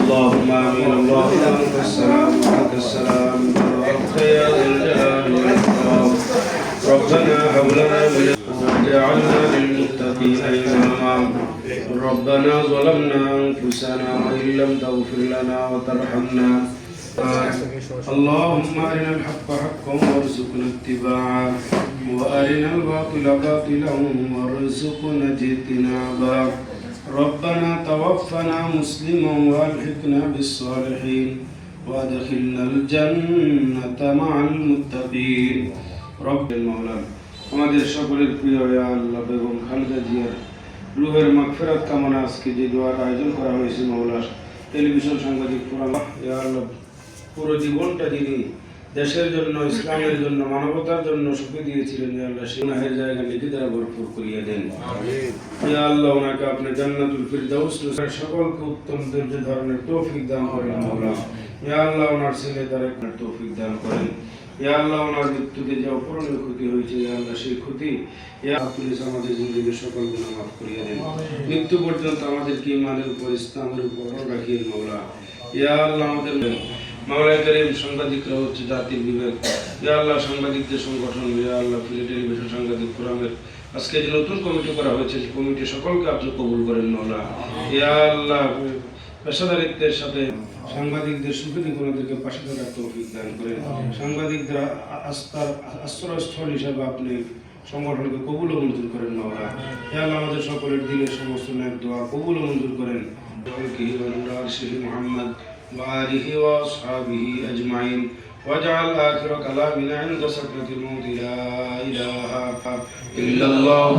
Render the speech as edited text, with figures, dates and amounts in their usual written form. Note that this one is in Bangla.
اللهم آمين. اللهم أنت السلام ومنك السلام تبارك يا ذا الجلال والإكرام. ربنا هب لنا من لدنك واجعلنا للمتقين إماما. ربنا ظلمنا أنفسنا وإن لم تغفر لنا وترحمنا. اللهم أرنا الحق حقا وارزقنا اتباعه وأرنا الباطل باطلا وارزقنا اجتنابه. ربنا توفنا مسلما وألحقنا بالصالحين وأدخلنا الجنة مع المتقين. رب المولى আমাদের সকলের প্রিয় ইয়া আল্লাহ বেগম খালেদা জিয়ার রুহের মাগফিরাত কামনা আজকে যে দোয়ার আয়োজন করা হয়েছে মাওলা টেলিভিশন সাংবাদিক ফোরাম ইয়া আল্লাহ পুরো জীবনটা যিনি দেশের জন্য ইসলামের জন্য মানবতার জন্য সুখে দিয়েছিলেন ইয়া আল্লাহ সেই গুনাহের জায়গা নিজে দ্বারা ভরপুর করিয়ে দেন। ইয়া আল্লাহ ওনাকে আপনি জান্নাতুল ফিরদাউস সকলকে উত্তম ধৈর্য ধারণের তৌফিক দান করেন মাওলা। ইয়া আল্লাহ ওনার ছেলে দ্বারা তৌফিক দান করেন। ইয়া আল্লাহ ওনার মৃত্যুতে যে অপূরণীয় ক্ষতি হয়েছে ইয়া আল্লাহ সেই ক্ষতি ইয়া পুলিশ আমাদের জিন্দেগির সকল গুনাহ মাফ করিয়ে দেন। মৃত্যু পর্যন্ত আমাদেরকে ঈমানের উপর ইসলামের উপর রাখিয়ে মাওলা। ইয়া আল্লাহ আমাদের মাওলা করিম সাংবাদিকরা হচ্ছে জাতির বিবেক। ইয়া আল্লাহ সাংবাদিকদের সংগঠন ইয়া আল্লাহ ফিলে টেলিভিশন সাংবাদিক ফোরামের আজকে যে নতুন কমিটি করা হয়েছে সেই কমিটি সকলকে আপনি কবুল করেন মাওলা। ইয়া আল্লাহ পেশাদারিত্বের সাথে সাংবাদিকদের সুবিধা ওনাদেরকে পাশে থাকার তৌফিক দান করেন। সাংবাদিকদের আশ্রয়স্থল হিসাবে আপনি সংগঠনকে কবুল ও মঞ্জুর করেন মাওলা। ইয়া আল্লাহ আমাদের সকলের দিলের সমস্ত নেক দোয়া কবুল ও মঞ্জুর করেন। মুহাম্মদ وآله وأصحابه أجمعين واجعل آخر كلامنا عند سكرة الموت لا إله إلا الله